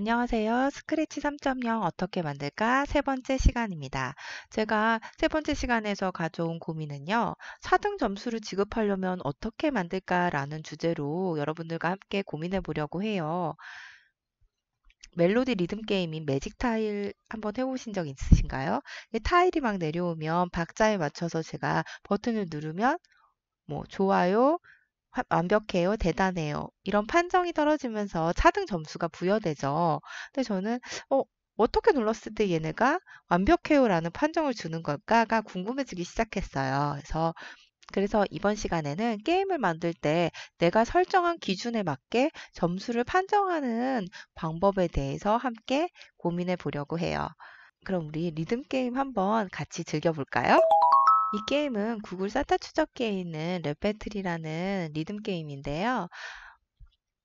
안녕하세요. 스크래치 3.0 어떻게 만들까? 세 번째 시간입니다. 제가 세 번째 시간에서 가져온 고민은요. 4등 점수를 지급하려면 어떻게 만들까라는 주제로 여러분들과 함께 고민해 보려고 해요. 멜로디 리듬 게임인 매직 타일 한번 해보신 적 있으신가요? 이 타일이 막 내려오면 박자에 맞춰서 제가 버튼을 누르면 좋아요, 완벽해요, 대단해요. 이런 판정이 떨어지면서 차등 점수가 부여되죠. 근데 저는 어, 어떻게 눌렀을 때 얘네가 완벽해요라는 판정을 주는 걸까가 궁금해지기 시작했어요. 그래서 이번 시간에는 게임을 만들 때 내가 설정한 기준에 맞게 점수를 판정하는 방법에 대해서 함께 고민해 보려고 해요. 그럼 우리 리듬 게임 한번 같이 즐겨볼까요? 이 게임은 구글 사타 추적기에 있는 레페트리라는 리듬 게임인데요.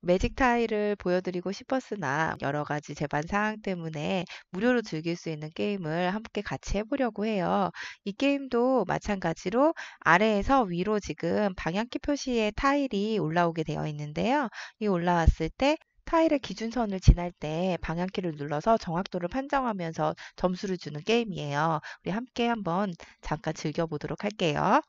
매직 타일을 보여드리고 싶었으나 여러 가지 제반 사항 때문에 무료로 즐길 수 있는 게임을 함께 같이 해보려고 해요. 이 게임도 마찬가지로 아래에서 위로 지금 방향키 표시의 타일이 올라오게 되어 있는데요. 이 올라왔을 때 타일의 기준선을 지날 때 방향키를 눌러서 정확도를 판정하면서 점수를 주는 게임이에요. 우리 함께 한번 잠깐 즐겨보도록 할게요.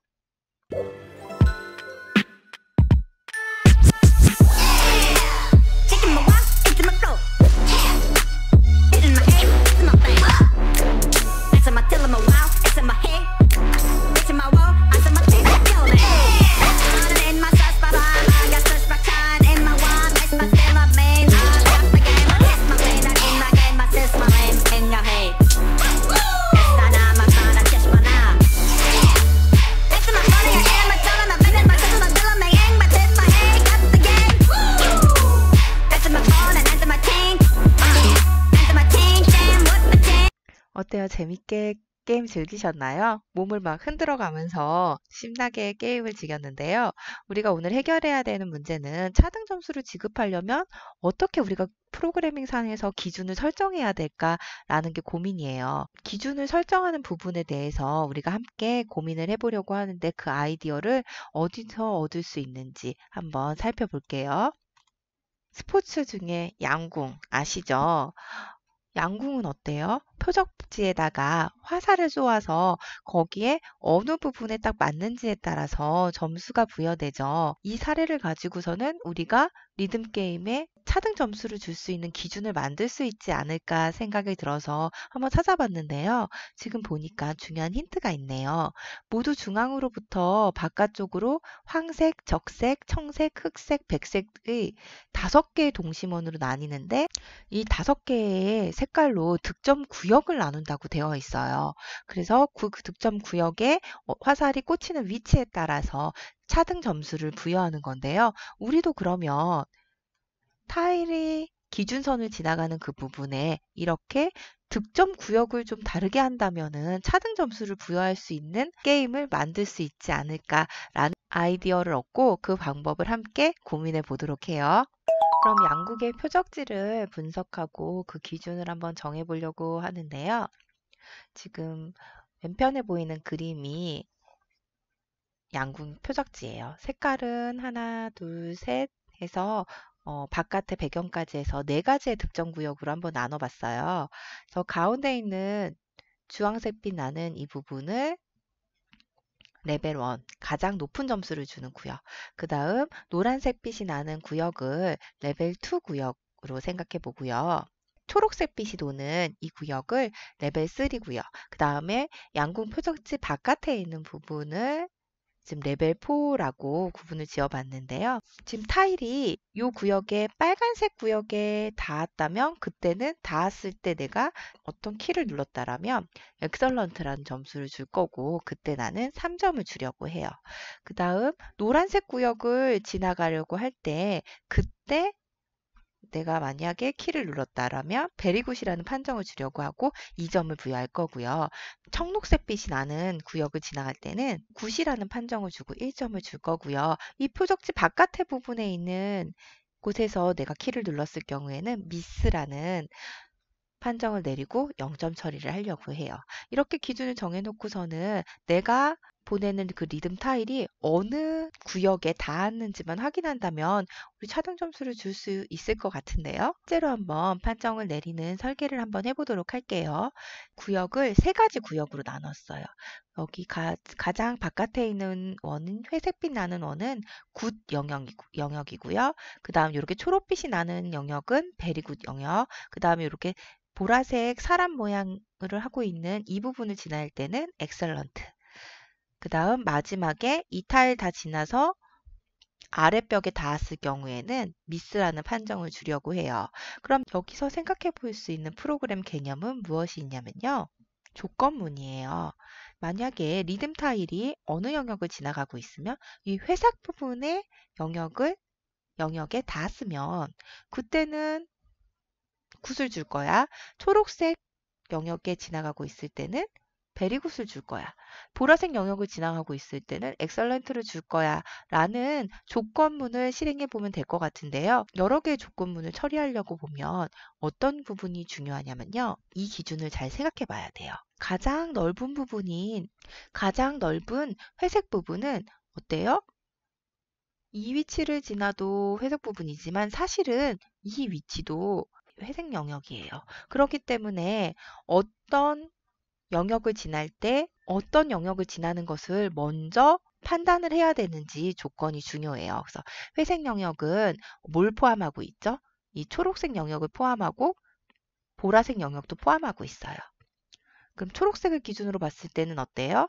어때요? 재밌게 게임 즐기셨나요? 몸을 막 흔들어 가면서 신나게 게임을 즐겼는데요. 우리가 오늘 해결해야 되는 문제는 차등 점수를 지급하려면 어떻게 우리가 프로그래밍 상에서 기준을 설정해야 될까라는 게 고민이에요. 기준을 설정하는 부분에 대해서 우리가 함께 고민을 해보려고 하는데 그 아이디어를 어디서 얻을 수 있는지 한번 살펴볼게요. 스포츠 중에 양궁 아시죠? 양궁은 어때요? 표적지에다가 화살을 쏘아서 거기에 어느 부분에 딱 맞는지에 따라서 점수가 부여되죠. 이 사례를 가지고서는 우리가 리듬 게임에 차등 점수를 줄 수 있는 기준을 만들 수 있지 않을까 생각이 들어서 한번 찾아봤는데요. 지금 보니까 중요한 힌트가 있네요. 모두 중앙으로부터 바깥쪽으로 황색, 적색, 청색, 흑색, 백색의 5개의 동심원으로 나뉘는데 이 5개의 색깔로 득점 구역을 나눈다고 되어 있어요. 그래서 그 득점 구역에 화살이 꽂히는 위치에 따라서 차등 점수를 부여하는 건데요. 우리도 그러면 타일이 기준선을 지나가는 그 부분에 이렇게 득점 구역을 좀 다르게 한다면은 차등 점수를 부여할 수 있는 게임을 만들 수 있지 않을까라는 아이디어를 얻고 그 방법을 함께 고민해 보도록 해요. 그럼 양국의 표적지를 분석하고 그 기준을 한번 정해 보려고 하는데요. 지금 왼편에 보이는 그림이 양궁 표적지예요. 색깔은 하나, 둘, 셋 해서 바깥의 배경까지 해서 4가지의 득점 구역으로 한번 나눠봤어요. 저 가운데 있는 주황색빛 나는 이 부분을 레벨 1, 가장 높은 점수를 주는 구역. 그 다음 노란색빛이 나는 구역을 레벨 2 구역으로 생각해 보고요. 초록색빛이 도는 이 구역을 레벨 3 구역. 그 다음에 양궁 표적지 바깥에 있는 부분을 지금 레벨 4라고 구분을 지어봤는데요. 지금 타일이 이 구역에 빨간색 구역에 닿았다면 그때는 닿았을 때 내가 어떤 키를 눌렀다라면 엑설런트라는 점수를 줄 거고 그때 나는 3점을 주려고 해요. 그 다음 노란색 구역을 지나가려고 할 때 그때 내가 만약에 키를 눌렀다라면 베리굿이라는 판정을 주려고 하고 2점을 부여할 거고요. 청록색빛이 나는 구역을 지나갈 때는 굿이라는 판정을 주고 1점을 줄 거고요. 이 표적지 바깥의 부분에 있는 곳에서 내가 키를 눌렀을 경우에는 미스라는 판정을 내리고 0점 처리를 하려고 해요. 이렇게 기준을 정해놓고서는 내가 보내는 그 리듬 타일이 어느 구역에 닿았는지만 확인한다면 우리 차등 점수를 줄 수 있을 것 같은데요. 실제로 한번 판정을 내리는 설계를 한번 해보도록 할게요. 구역을 세 가지 구역으로 나눴어요. 여기 가장 바깥에 있는 원은 회색빛 나는 원은 굿 영역이고요. 그 다음 이렇게 초록빛이 나는 영역은 베리 굿 영역. 그 다음에 이렇게 보라색 사람 모양을 하고 있는 이 부분을 지날 때는 엑셀런트. 그 다음 마지막에 이 타일 다 지나서 아랫벽에 닿았을 경우에는 미스라는 판정을 주려고 해요. 그럼 여기서 생각해 볼 수 있는 프로그램 개념은 무엇이 있냐면요. 조건문이에요. 만약에 리듬 타일이 어느 영역을 지나가고 있으면 이 회색 부분의 영역에 닿았으면 그때는 굿을 줄 거야. 초록색 영역에 지나가고 있을 때는 베리굿을 줄 거야. 보라색 영역을 지나가고 있을 때는 엑설런트를 줄 거야. 라는 조건문을 실행해 보면 될 것 같은데요. 여러 개의 조건문을 처리하려고 보면 어떤 부분이 중요하냐면요. 이 기준을 잘 생각해 봐야 돼요. 가장 넓은 회색 부분은 어때요? 이 위치를 지나도 회색 부분이지만 사실은 이 위치도 회색 영역이에요. 그렇기 때문에 어떤 영역을 지날 때 어떤 영역을 지나는 것을 먼저 판단을 해야 되는지 조건이 중요해요. 그래서 회색 영역은 뭘 포함하고 있죠? 이 초록색 영역을 포함하고 보라색 영역도 포함하고 있어요. 그럼 초록색을 기준으로 봤을 때는 어때요?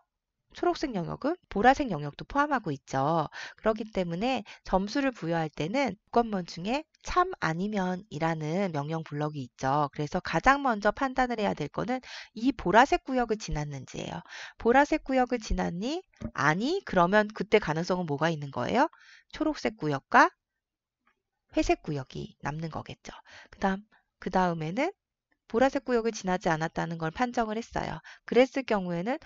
초록색 영역은 보라색 영역도 포함하고 있죠. 그렇기 때문에 점수를 부여할 때는 조건문 중에 참 아니면 이라는 명령 블럭이 있죠. 그래서 가장 먼저 판단을 해야 될 거는 이 보라색 구역을 지났는지예요. 보라색 구역을 지났니? 아니? 그러면 그때 가능성은 뭐가 있는 거예요? 초록색 구역과 회색 구역이 남는 거겠죠. 그 다음에는 보라색 구역을 지나지 않았다는 걸 판정을 했어요. 그랬을 경우에는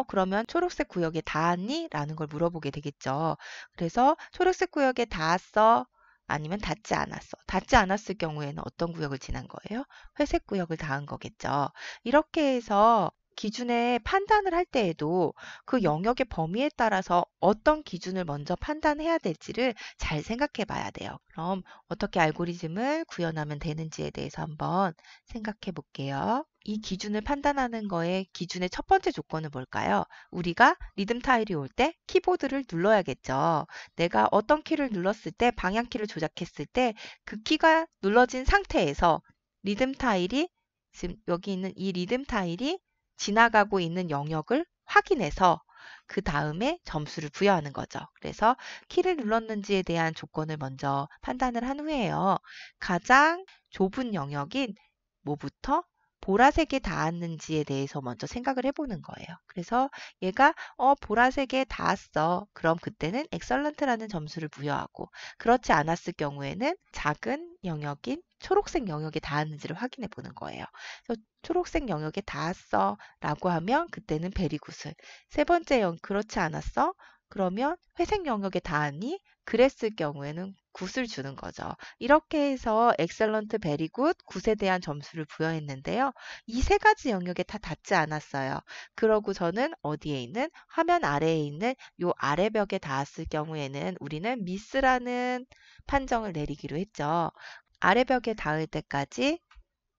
그러면 초록색 구역에 닿았니? 라는 걸 물어보게 되겠죠. 그래서 초록색 구역에 닿았어? 아니면 닿지 않았어? 닿지 않았을 경우에는 어떤 구역을 지난 거예요? 회색 구역을 닿은 거겠죠. 이렇게 해서 기준에 판단을 할 때에도 그 영역의 범위에 따라서 어떤 기준을 먼저 판단해야 될지를 잘 생각해 봐야 돼요. 그럼 어떻게 알고리즘을 구현하면 되는지에 대해서 한번 생각해 볼게요. 이 기준을 판단하는 거의 기준의 첫 번째 조건은 뭘까요? 우리가 리듬 타일이 올 때 키보드를 눌러야겠죠. 내가 어떤 키를 눌렀을 때 방향키를 조작했을 때 그 키가 눌러진 상태에서 리듬 타일이 지금 여기 있는 이 리듬 타일이 지나가고 있는 영역을 확인해서 그 다음에 점수를 부여하는 거죠. 그래서 키를 눌렀는지에 대한 조건을 먼저 판단을 한 후에요. 가장 좁은 영역인 뭐부터 보라색에 닿았는지에 대해서 먼저 생각을 해보는 거예요. 그래서 얘가 보라색에 닿았어. 그럼 그때는 엑설런트라는 점수를 부여하고 그렇지 않았을 경우에는 작은 영역인 초록색 영역에 닿았는지를 확인해 보는 거예요. 그래서 초록색 영역에 닿았어 라고 하면 그때는 베리굿을 세 번째 그렇지 않았어? 그러면 회색 영역에 닿았니? 그랬을 경우에는 굿을 주는 거죠. 이렇게 해서 엑셀런트, 베리굿, 굿에 대한 점수를 부여했는데요. 이 세 가지 영역에 다 닿지 않았어요. 그러고 저는 어디에 있는 화면 아래에 있는 요 아래 벽에 닿았을 경우에는 우리는 미스라는 판정을 내리기로 했죠. 아래 벽에 닿을 때까지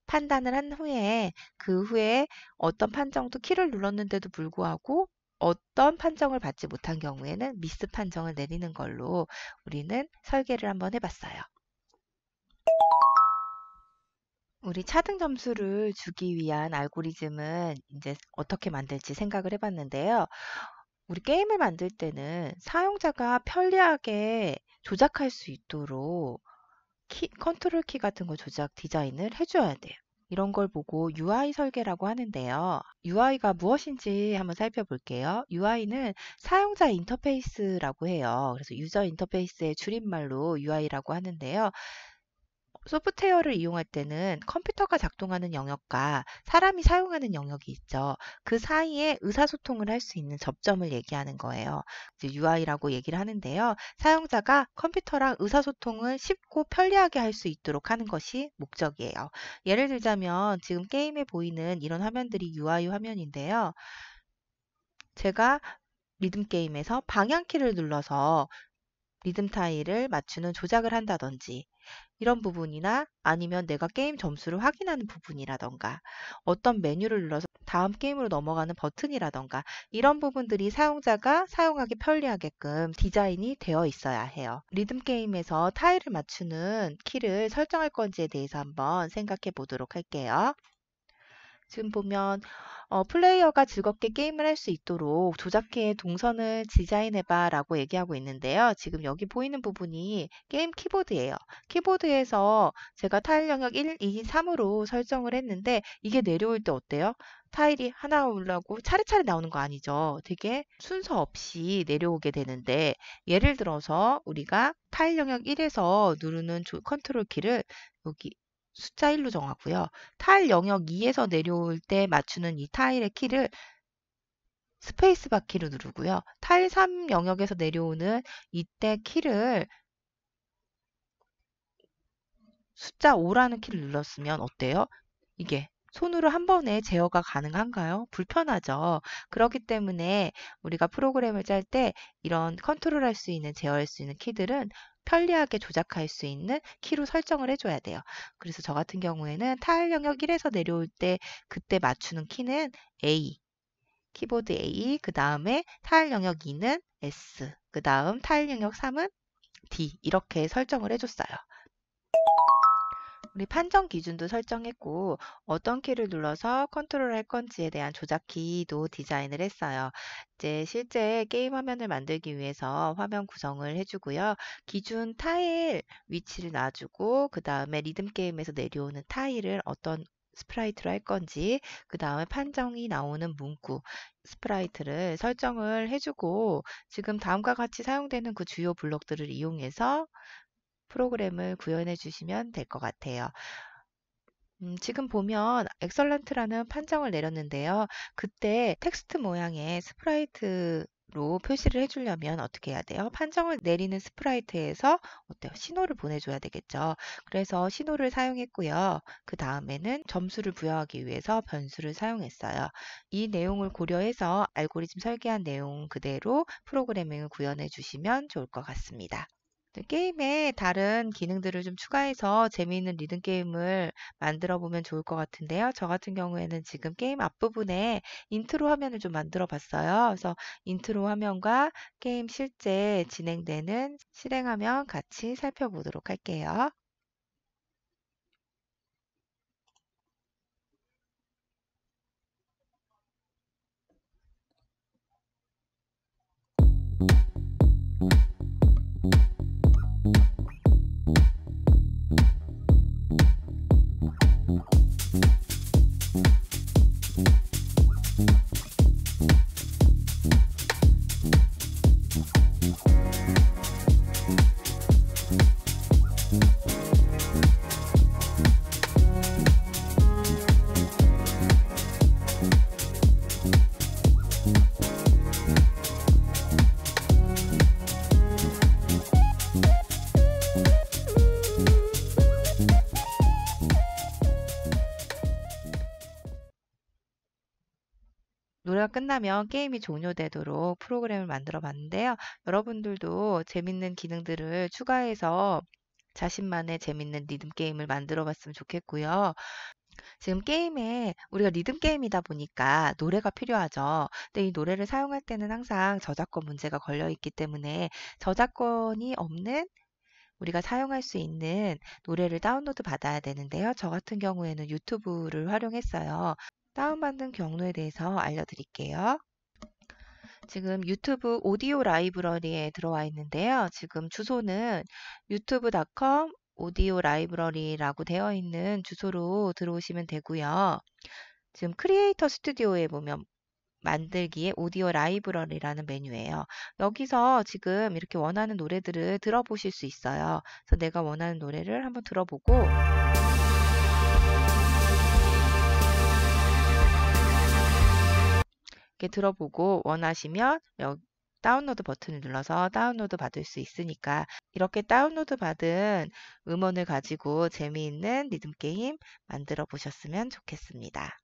판단을 한 후에 그 후에 어떤 판정도 키를 눌렀는데도 불구하고 어떤 판정을 받지 못한 경우에는 미스 판정을 내리는 걸로 우리는 설계를 한번 해봤어요. 우리 차등 점수를 주기 위한 알고리즘은 이제 어떻게 만들지 생각을 해봤는데요. 우리 게임을 만들 때는 사용자가 편리하게 조작할 수 있도록 컨트롤 키 같은 거 조작 디자인을 해줘야 돼요. 이런 걸 보고 UI 설계라고 하는데요. UI가 무엇인지 한번 살펴볼게요. UI는 사용자 인터페이스라고 해요. 그래서 유저 인터페이스의 줄임말로 UI라고 하는데요. 소프트웨어를 이용할 때는 컴퓨터가 작동하는 영역과 사람이 사용하는 영역이 있죠. 그 사이에 의사소통을 할 수 있는 접점을 얘기하는 거예요. 이제 UI라고 얘기를 하는데요. 사용자가 컴퓨터랑 의사소통을 쉽고 편리하게 할 수 있도록 하는 것이 목적이에요. 예를 들자면 지금 게임에 보이는 이런 화면들이 UI 화면인데요. 제가 리듬 게임에서 방향키를 눌러서 리듬 타일을 맞추는 조작을 한다든지 이런 부분이나 아니면 내가 게임 점수를 확인하는 부분이라던가 어떤 메뉴를 눌러서 다음 게임으로 넘어가는 버튼이라던가 이런 부분들이 사용자가 사용하기 편리하게끔 디자인이 되어 있어야 해요. 리듬 게임에서 타일을 맞추는 키를 설정할 건지에 대해서 한번 생각해 보도록 할게요. 지금 보면 플레이어가 즐겁게 게임을 할 수 있도록 조작키의 동선을 디자인해봐 라고 얘기하고 있는데요. 지금 여기 보이는 부분이 게임 키보드예요. 키보드에서 제가 타일 영역 1, 2, 3으로 설정을 했는데 이게 내려올 때 어때요? 타일이 하나 올라오고 차례차례 나오는 거 아니죠. 되게 순서 없이 내려오게 되는데 예를 들어서 우리가 타일 영역 1에서 누르는 컨트롤 키를 여기 숫자 1로 정하고요. 타일 영역 2에서 내려올 때 맞추는 이 타일의 키를 스페이스바 키로 누르고요. 타일 3 영역에서 내려오는 이때 키를 숫자 5라는 키를 눌렀으면 어때요? 이게 손으로 한 번에 제어가 가능한가요? 불편하죠. 그렇기 때문에 우리가 프로그램을 짤 때 이런 컨트롤할 수 있는, 제어할 수 있는 키들은 편리하게 조작할 수 있는 키로 설정을 해줘야 돼요. 그래서 저 같은 경우에는 타일 영역 1에서 내려올 때 그때 맞추는 키는 A, 키보드 A, 그 다음에 타일 영역 2는 S, 그 다음 타일 영역 3은 D 이렇게 설정을 해줬어요. 우리 판정 기준도 설정했고 어떤 키를 눌러서 컨트롤할 건지에 대한 조작 키도 디자인을 했어요. 이제 실제 게임 화면을 만들기 위해서 화면 구성을 해주고요. 기준 타일 위치를 놔주고 그 다음에 리듬 게임에서 내려오는 타일을 어떤 스프라이트로 할 건지 그 다음에 판정이 나오는 문구 스프라이트를 설정을 해주고 지금 다음과 같이 사용되는 그 주요 블록들을 이용해서 프로그램을 구현해 주시면 될 것 같아요. 지금 보면 엑설런트라는 판정을 내렸는데요. 그때 텍스트 모양의 스프라이트로 표시를 해주려면 어떻게 해야 돼요? 판정을 내리는 스프라이트에서 어때요? 신호를 보내줘야 되겠죠. 그래서 신호를 사용했고요. 그 다음에는 점수를 부여하기 위해서 변수를 사용했어요. 이 내용을 고려해서 알고리즘 설계한 내용 그대로 프로그래밍을 구현해 주시면 좋을 것 같습니다. 네, 게임에 다른 기능들을 좀 추가해서 재미있는 리듬 게임을 만들어 보면 좋을 것 같은데요. 저 같은 경우에는 지금 게임 앞부분에 인트로 화면을 좀 만들어 봤어요. 그래서 인트로 화면과 게임 실제 진행되는 실행 화면 같이 살펴보도록 할게요. 노래가 끝나면 게임이 종료되도록 프로그램을 만들어 봤는데요. 여러분들도 재밌는 기능들을 추가해서 자신만의 재밌는 리듬 게임을 만들어 봤으면 좋겠고요. 지금 게임에 우리가 리듬 게임이다 보니까 노래가 필요하죠. 근데 이 노래를 사용할 때는 항상 저작권 문제가 걸려 있기 때문에 저작권이 없는 우리가 사용할 수 있는 노래를 다운로드 받아야 되는데요. 저 같은 경우에는 유튜브를 활용했어요. 다운받는 경로에 대해서 알려드릴게요. 지금 유튜브 오디오 라이브러리에 들어와 있는데요. 지금 주소는 유튜브.com 오디오 라이브러리라고 되어 있는 주소로 들어오시면 되고요. 지금 크리에이터 스튜디오에 보면 만들기에 오디오 라이브러리라는 메뉴예요. 여기서 지금 이렇게 원하는 노래들을 들어보실 수 있어요. 그래서 내가 원하는 노래를 한번 들어보고 이렇게 들어보고 원하시면 여기 다운로드 버튼을 눌러서 다운로드 받을 수 있으니까 이렇게 다운로드 받은 음원을 가지고 재미있는 리듬 게임 만들어 보셨으면 좋겠습니다.